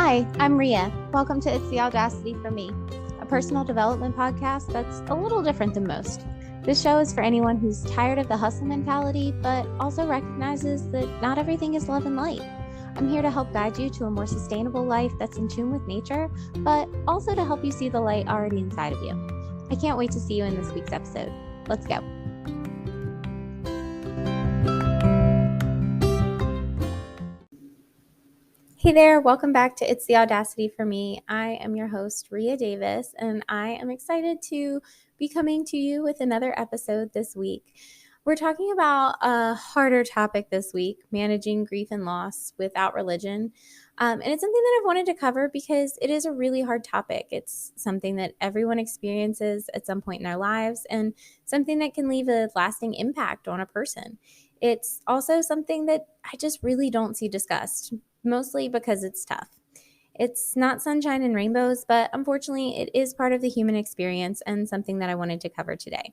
Hi, I'm Ria. Welcome to It's the Audacity for Me, a personal development podcast that's a little different than most. This show is for anyone who's tired of the hustle mentality, but also recognizes that not everything is love and light. I'm here to help guide you to a more sustainable life that's in tune with nature, but also to help you see the light already inside of you. I can't wait to see you in this week's episode. Let's go. Hey there, welcome back to It's the Audacity for Me. I am your host, Ria Davis, and I am excited to be coming to you with another episode this week. We're talking about a harder topic this week, managing grief and loss without religion. And it's something that I've wanted to cover because it is a really hard topic. It's something that everyone experiences at some point in their lives and something that can leave a lasting impact on a person. It's also something that I just really don't see discussed, mostly because it's tough. It's not sunshine and rainbows, but unfortunately, it is part of the human experience and something that I wanted to cover today.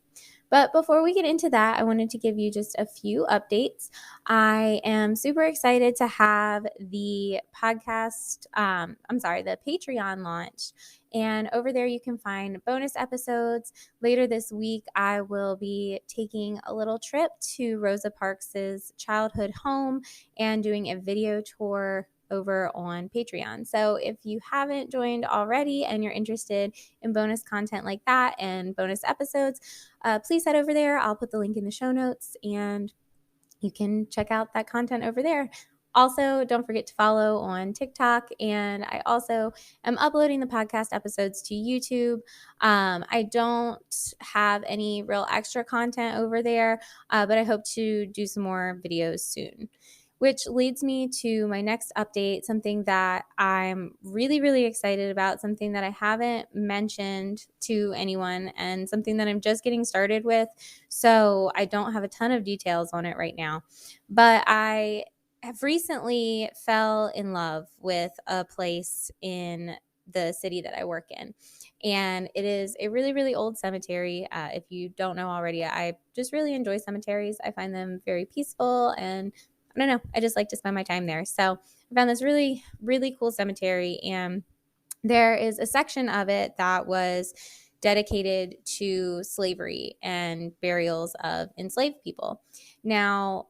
But before we get into that, I wanted to give you just a few updates. I am super excited to have the the Patreon launch. And over there, you can find bonus episodes. Later this week, I will be taking a little trip to Rosa Parks' childhood home and doing a video tour over on Patreon. So if you haven't joined already and you're interested in bonus content like that and bonus episodes, please head over there. I'll put the link in the show notes and you can check out that content over there. Also, don't forget to follow on TikTok, and I also am uploading the podcast episodes to YouTube. I don't have any real extra content over there, but I hope to do some more videos soon. Which leads me to my next update, something that I'm really, really excited about, something that I haven't mentioned to anyone, and something that I'm just getting started with. So I don't have a ton of details on it right now. But I have recently fell in love with a place in the city that I work in. And it is a really, really old cemetery. If you don't know already, I just really enjoy cemeteries. I find them very peaceful and I don't know. I just like to spend my time there. So I found this really, really cool cemetery. And there is a section of it that was dedicated to slavery and burials of enslaved people. Now,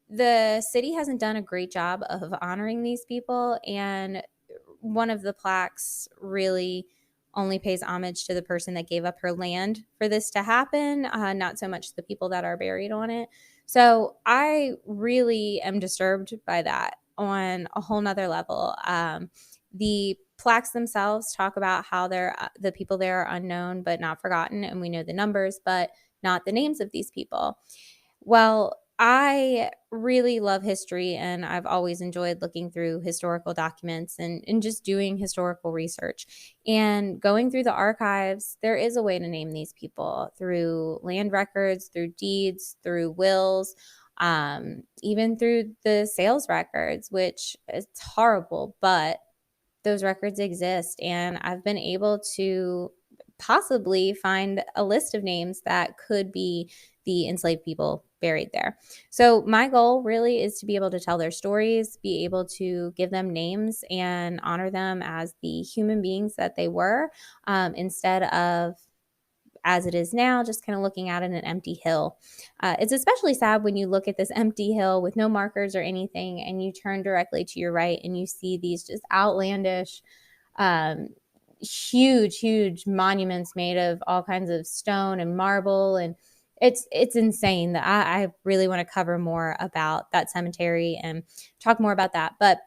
the city hasn't done a great job of honoring these people. And one of the plaques really only pays homage to the person that gave up her land for this to happen, not so much the people that are buried on it. So I really am disturbed by that on a whole nother level. The plaques themselves talk about how the people there are unknown but not forgotten, and we know the numbers, but not the names of these people. Well, I really love history, and I've always enjoyed looking through historical documents and just doing historical research. And going through the archives, there is a way to name these people through land records, through deeds, through wills, even through the sales records, which is horrible, but those records exist. And I've been able to possibly find a list of names that could be the enslaved people buried there. So my goal really is to be able to tell their stories, be able to give them names and honor them as the human beings that they were, instead of as it is now, just kind of looking out at an empty hill. It's especially sad when you look at this empty hill with no markers or anything, and you turn directly to your right and you see these just outlandish, huge monuments made of all kinds of stone and marble, and it's insane. That I really want to cover more about that cemetery and talk more about that, but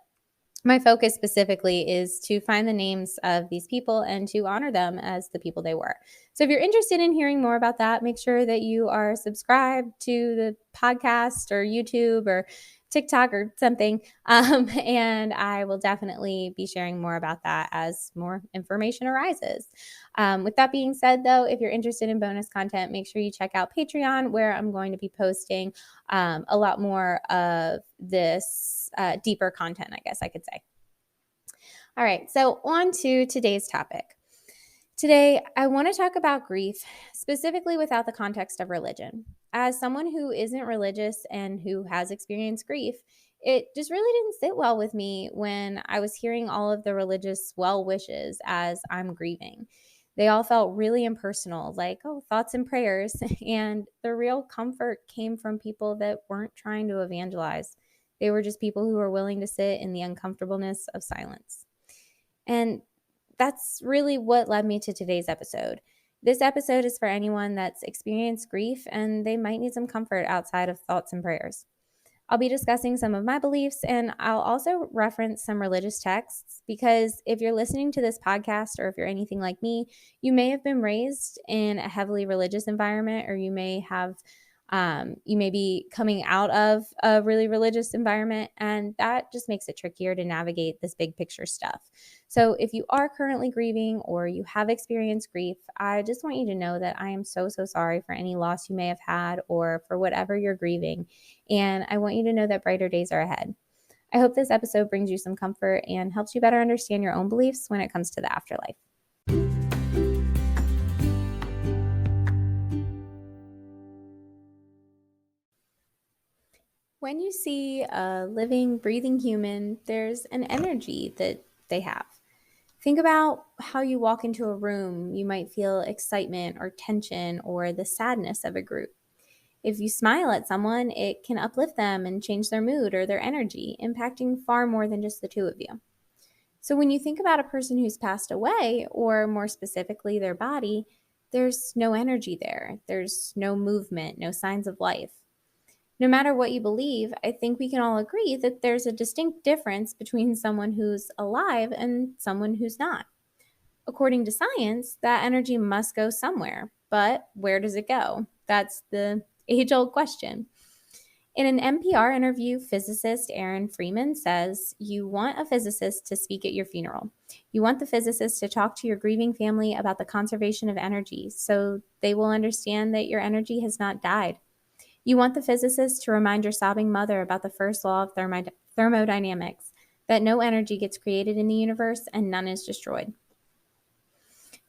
my focus specifically is to find the names of these people and to honor them as the people they were. So if you're interested in hearing more about that, make sure that you are subscribed to the podcast or YouTube or TikTok or something. And I will definitely be sharing more about that as more information arises. With that being said, though, if you're interested in bonus content, make sure you check out Patreon, where I'm going to be posting a lot more of this deeper content, I guess I could say. All right, so on to today's topic. Today, I want to talk about grief, specifically without the context of religion. As someone who isn't religious and who has experienced grief, it just really didn't sit well with me when I was hearing all of the religious well wishes as I'm grieving. They all felt really impersonal, like, oh, thoughts and prayers. And the real comfort came from people that weren't trying to evangelize. They were just people who were willing to sit in the uncomfortableness of silence. And that's really what led me to today's episode. This episode is for anyone that's experienced grief and they might need some comfort outside of thoughts and prayers. I'll be discussing some of my beliefs, and I'll also reference some religious texts because if you're listening to this podcast or if you're anything like me, you may have been raised in a heavily religious environment, or you may be coming out of a really religious environment, and that just makes it trickier to navigate this big picture stuff. So if you are currently grieving or you have experienced grief, I just want you to know that I am so, so sorry for any loss you may have had or for whatever you're grieving. And I want you to know that brighter days are ahead. I hope this episode brings you some comfort and helps you better understand your own beliefs when it comes to the afterlife. When you see a living, breathing human, there's an energy that they have. Think about how you walk into a room. You might feel excitement or tension or the sadness of a group. If you smile at someone, it can uplift them and change their mood or their energy, impacting far more than just the two of you. So when you think about a person who's passed away, or more specifically their body, there's no energy there. There's no movement, no signs of life. No matter what you believe, I think we can all agree that there's a distinct difference between someone who's alive and someone who's not. According to science, that energy must go somewhere, but where does it go? That's the age-old question. In an NPR interview, physicist Aaron Freeman says, you want a physicist to speak at your funeral. You want the physicist to talk to your grieving family about the conservation of energy so they will understand that your energy has not died. You want the physicist to remind your sobbing mother about the first law of thermodynamics, that no energy gets created in the universe and none is destroyed.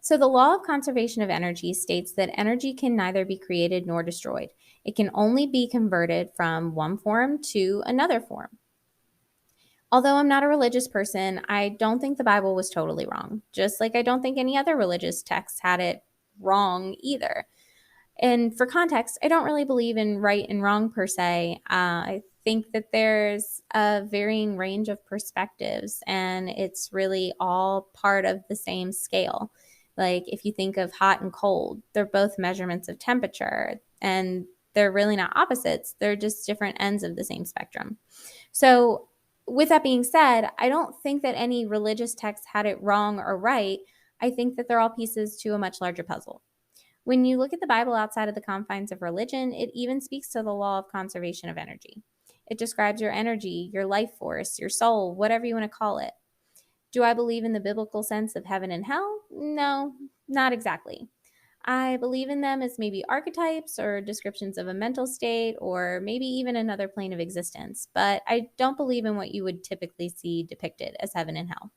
So the law of conservation of energy states that energy can neither be created nor destroyed. It can only be converted from one form to another form. Although I'm not a religious person, I don't think the Bible was totally wrong, just like I don't think any other religious text had it wrong either. And for context, I don't really believe in right and wrong per se. I think that there's a varying range of perspectives, and it's really all part of the same scale. Like if you think of hot and cold, they're both measurements of temperature, and they're really not opposites. They're just different ends of the same spectrum. So with that being said, I don't think that any religious text had it wrong or right. I think that they're all pieces to a much larger puzzle. When you look at the Bible outside of the confines of religion, it even speaks to the law of conservation of energy. It describes your energy, your life force, your soul, whatever you want to call it. Do I believe in the biblical sense of heaven and hell? No, not exactly. I believe in them as maybe archetypes or descriptions of a mental state or maybe even another plane of existence, but I don't believe in what you would typically see depicted as heaven and hell.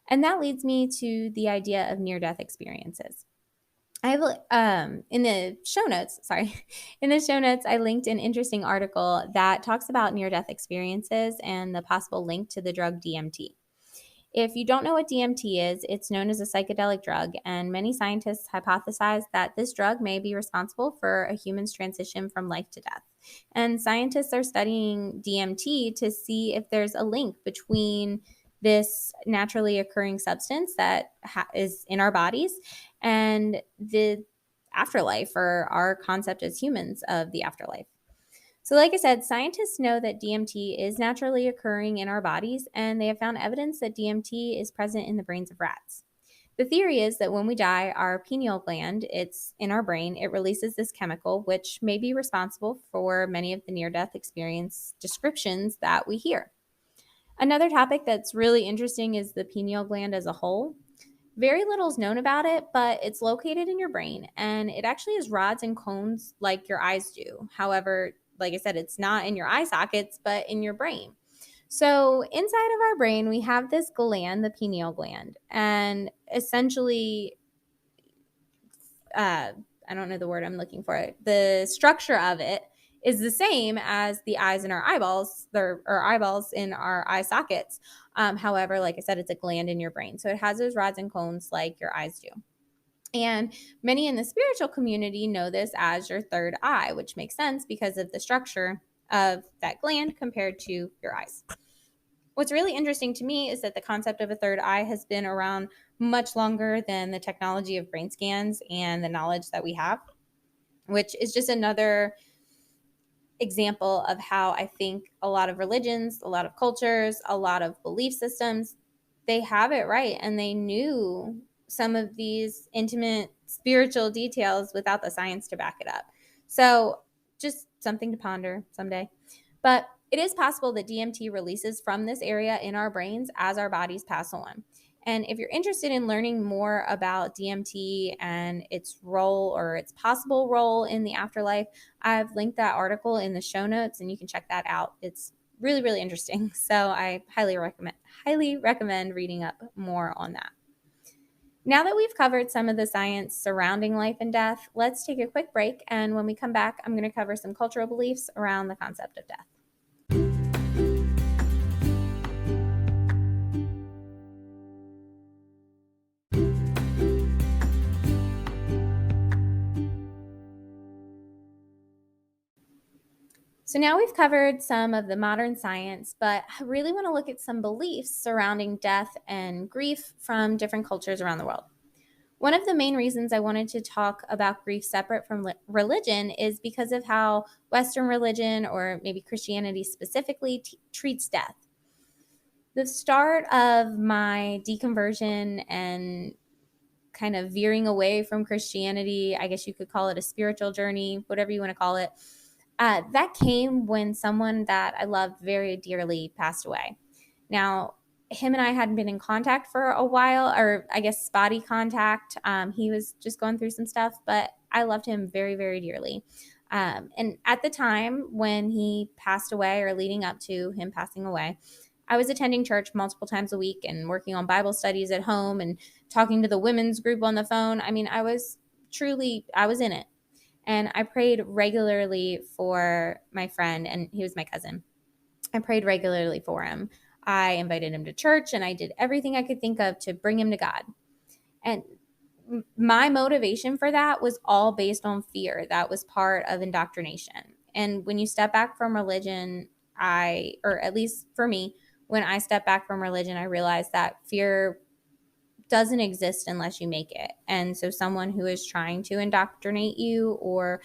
And that leads me to the idea of near-death experiences. I have in the show notes, I linked an interesting article that talks about near-death experiences and the possible link to the drug DMT. If you don't know what DMT is, it's known as a psychedelic drug, and many scientists hypothesize that this drug may be responsible for a human's transition from life to death. And scientists are studying DMT to see if there's a link between this naturally occurring substance that is in our bodies and the afterlife, or our concept as humans of the afterlife. So, like I said, scientists know that DMT is naturally occurring in our bodies, and they have found evidence that DMT is present in the brains of rats. The theory is that when we die, our pineal gland, it's in our brain, it releases this chemical, which may be responsible for many of the near-death experience descriptions that we hear. Another topic that's really interesting is the pineal gland as a whole. Very little is known about it, but it's located in your brain, and it actually has rods and cones like your eyes do. However, like I said, it's not in your eye sockets, but in your brain. So inside of our brain, we have this gland, the pineal gland, and essentially, I don't know the word I'm looking for. The structure of it is the same as the eyes in our eyeballs, or eyeballs in our eye sockets. However, like I said, it's a gland in your brain. So it has those rods and cones like your eyes do. And many in the spiritual community know this as your third eye, which makes sense because of the structure of that gland compared to your eyes. What's really interesting to me is that the concept of a third eye has been around much longer than the technology of brain scans and the knowledge that we have, which is just another example of how I think a lot of religions, a lot of cultures, a lot of belief systems, they have it right, and they knew some of these intimate spiritual details without the science to back it up. So just something to ponder someday. But it is possible that DMT releases from this area in our brains as our bodies pass on. And if you're interested in learning more about DMT and its role, or its possible role in the afterlife, I've linked that article in the show notes, and you can check that out. It's really, really interesting. So I highly recommend reading up more on that. Now that we've covered some of the science surrounding life and death, let's take a quick break. And when we come back, I'm going to cover some cultural beliefs around the concept of death. So now we've covered some of the modern science, but I really want to look at some beliefs surrounding death and grief from different cultures around the world. One of the main reasons I wanted to talk about grief separate from religion is because of how Western religion, or maybe Christianity specifically, treats death. The start of my deconversion and kind of veering away from Christianity, I guess you could call it a spiritual journey, whatever you want to call it, that came when someone that I loved very dearly passed away. Now, him and I hadn't been in contact for a while, or I guess spotty contact. He was just going through some stuff, but I loved him very, very dearly. And at the time when he passed away, or leading up to him passing away, I was attending church multiple times a week and working on Bible studies at home and talking to the women's group on the phone. I mean, I was in it. And I prayed regularly for my friend, and he was my cousin. I prayed regularly for him. I invited him to church, and I did everything I could think of to bring him to God. And my motivation for that was all based on fear. That was part of indoctrination. And when you step back from religion, or at least for me, when I step back from religion, I realized that fear doesn't exist unless you make it. And so someone who is trying to indoctrinate you, or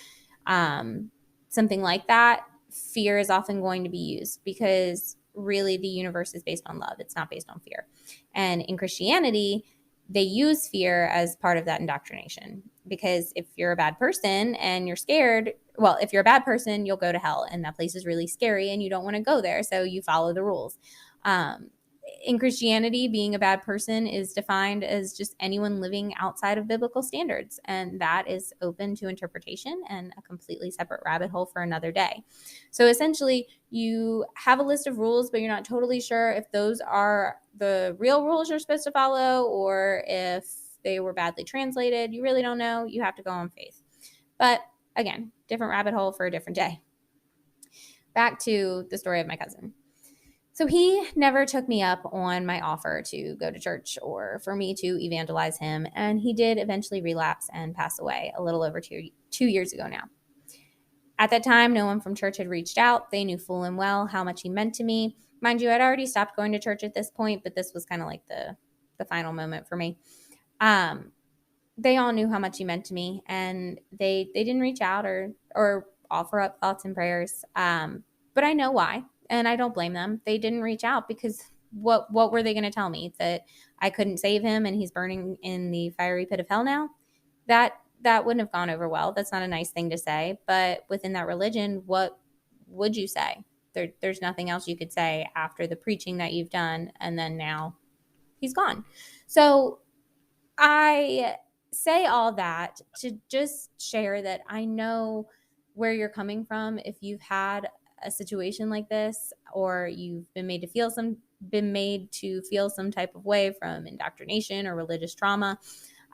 something like that, fear is often going to be used, because really the universe is based on love. It's not based on fear. And in Christianity, they use fear as part of that indoctrination, because if you're a bad person and you're scared, well, if you're a bad person, you'll go to hell, and that place is really scary and you don't want to go there. So you follow the rules. In Christianity, being a bad person is defined as just anyone living outside of biblical standards. And that is open to interpretation and a completely separate rabbit hole for another day. So essentially, you have a list of rules, but you're not totally sure if those are the real rules you're supposed to follow, or if they were badly translated. You really don't know. You have to go on faith. But again, different rabbit hole for a different day. Back to the story of my cousin. So he never took me up on my offer to go to church or for me to evangelize him. And he did eventually relapse and pass away a little over 2 years ago now. At that time, no one from church had reached out. They knew full and well how much he meant to me. Mind you, I'd already stopped going to church at this point, but this was kind of like the final moment for me. They all knew how much he meant to me, and they didn't reach out or offer up thoughts and prayers. But I know why. And I don't blame them. They didn't reach out because what were they going to tell me? That I couldn't save him and he's burning in the fiery pit of hell now? That wouldn't have gone over well. That's not a nice thing to say. But within that religion, what would you say? There's nothing else you could say after the preaching that you've done, and then now he's gone. So I say all that to just share that I know where you're coming from if you've had a situation like this, or you've been made to feel some type of way from indoctrination or religious trauma.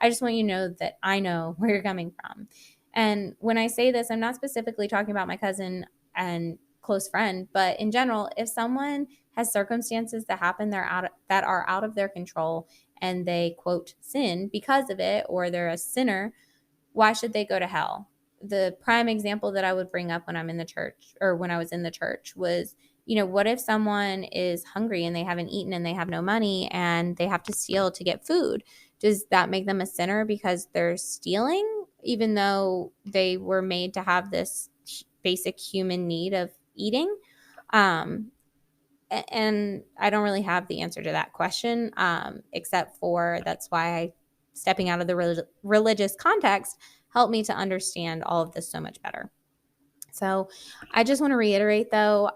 I just want you to know that I know where you're coming from. And when I say this, I'm not specifically talking about my cousin. and close friend. But in general, if someone has circumstances that happen that are out of their control and they, quote, sin because of it, or they're a sinner, why should they go to hell? The prime example that I would bring up when I'm in the church, or when I was in the church, was, what if someone is hungry and they haven't eaten and they have no money and they have to steal to get food? Does that make them a sinner because they're stealing, even though they were made to have this basic human need of eating? Um, and I don't really have the answer to that question, except for that's why stepping out of the religious context helped me to understand all of this so much better. So I just want to reiterate, though,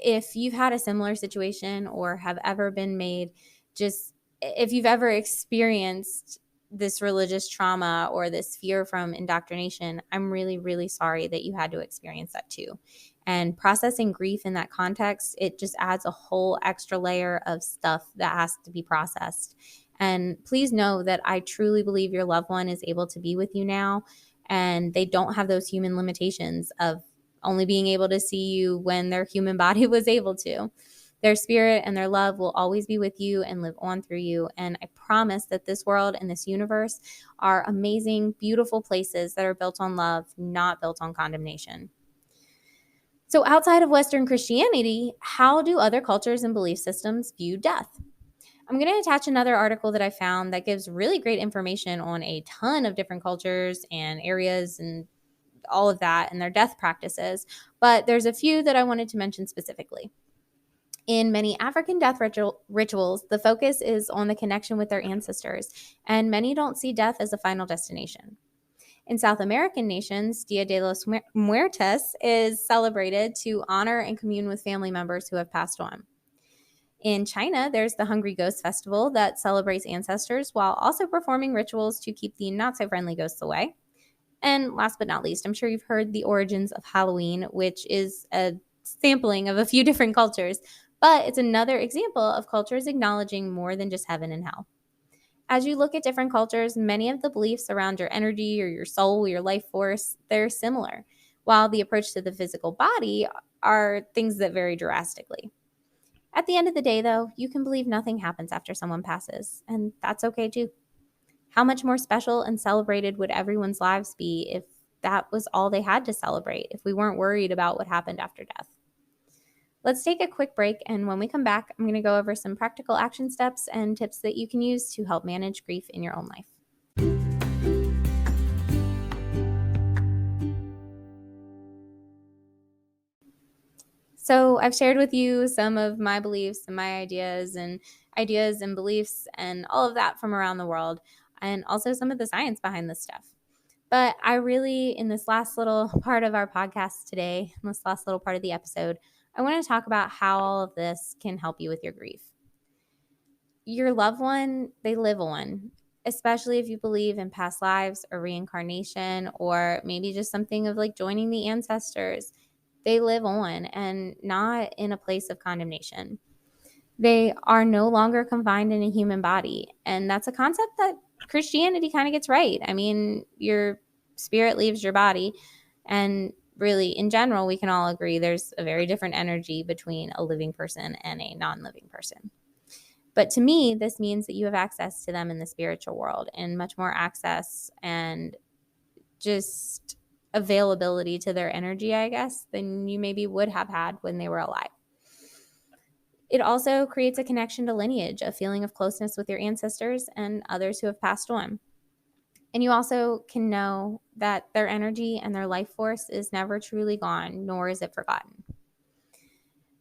if you've had a similar situation or have ever been made, just if you've ever experienced this religious trauma or this fear from indoctrination, I'm really, really sorry that you had to experience that too. And processing grief in that context, it just adds a whole extra layer of stuff that has to be processed. And please know that I truly believe your loved one is able to be with you now, and they don't have those human limitations of only being able to see you when their human body was able to. Their spirit and their love will always be with you and live on through you. And I promise that this world and this universe are amazing, beautiful places that are built on love, not built on condemnation. So, outside of Western Christianity, how do other cultures and belief systems view death? I'm going to attach another article that I found that gives really great information on a ton of different cultures and areas and all of that and their death practices. But there's a few that I wanted to mention specifically. In many African death rituals, the focus is on the connection with their ancestors, and many don't see death as a final destination. In South American nations, Dia de los Muertos is celebrated to honor and commune with family members who have passed on. In China, there's the Hungry Ghost Festival that celebrates ancestors while also performing rituals to keep the not-so-friendly ghosts away. And last but not least, I'm sure you've heard the origins of Halloween, which is a sampling of a few different cultures, but it's another example of cultures acknowledging more than just heaven and hell. As you look at different cultures, many of the beliefs around your energy or your soul, your life force, they're similar, while the approach to the physical body are things that vary drastically. At the end of the day, though, you can believe nothing happens after someone passes, and that's okay too. How much more special and celebrated would everyone's lives be if that was all they had to celebrate, if we weren't worried about what happened after death? Let's take a quick break, and when we come back, I'm going to go over some practical action steps and tips that you can use to help manage grief in your own life. So I've shared with you some of my beliefs and my ideas and beliefs and all of that from around the world, and also some of the science behind this stuff. But I really, in this last little part of our podcast today, in this last little part of the episode, I want to talk about how all of this can help you with your grief. Your loved one, they live on, especially if you believe in past lives or reincarnation, or maybe just something of like joining the ancestors. They live on, and not in a place of condemnation. They are no longer confined in a human body. And that's a concept that Christianity kind of gets right. I mean, your spirit leaves your body. And really, in general, we can all agree there's a very different energy between a living person and a non-living person. But to me, this means that you have access to them in the spiritual world, and much more access and just availability to their energy, I guess, than you maybe would have had when they were alive. It also creates a connection to lineage, a feeling of closeness with your ancestors and others who have passed on. And you also can know that their energy and their life force is never truly gone, nor is it forgotten.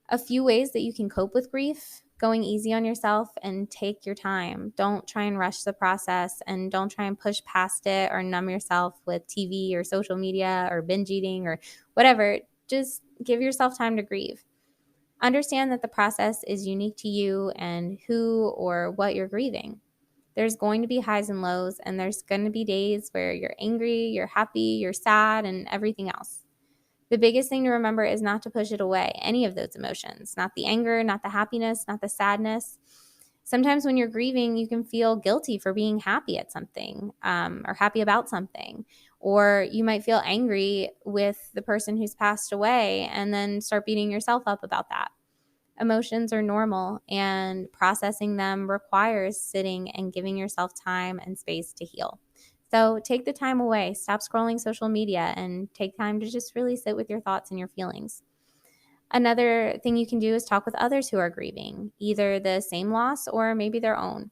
A few ways that you can cope with grief: going easy on yourself and take your time. Don't try and rush the process, and don't try and push past it or numb yourself with TV or social media or binge eating or whatever. Just give yourself time to grieve. Understand that the process is unique to you and who or what you're grieving. There's going to be highs and lows, and there's going to be days where you're angry, you're happy, you're sad, and everything else. The biggest thing to remember is not to push it away, any of those emotions, not the anger, not the happiness, not the sadness. Sometimes when you're grieving, you can feel guilty for being happy at something, or happy about something. Or you might feel angry with the person who's passed away and then start beating yourself up about that. Emotions are normal, and processing them requires sitting and giving yourself time and space to heal. So take the time away, stop scrolling social media, and take time to just really sit with your thoughts and your feelings. Another thing you can do is talk with others who are grieving, either the same loss or maybe their own.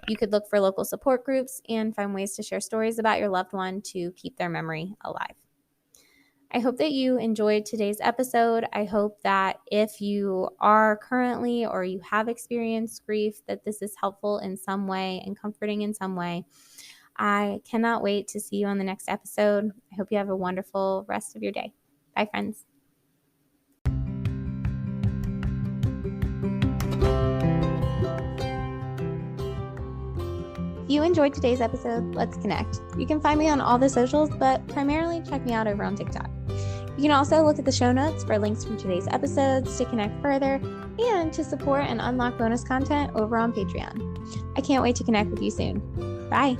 You could look for local support groups and find ways to share stories about your loved one to keep their memory alive. I hope that you enjoyed today's episode. I hope that if you are currently or you have experienced grief, that this is helpful in some way and comforting in some way. I cannot wait to see you on the next episode. I hope you have a wonderful rest of your day. Bye, friends. If you enjoyed today's episode, let's connect. You can find me on all the socials, but primarily check me out over on TikTok. You can also look at the show notes for links from today's episodes to connect further and to support and unlock bonus content over on Patreon. I can't wait to connect with you soon. Bye.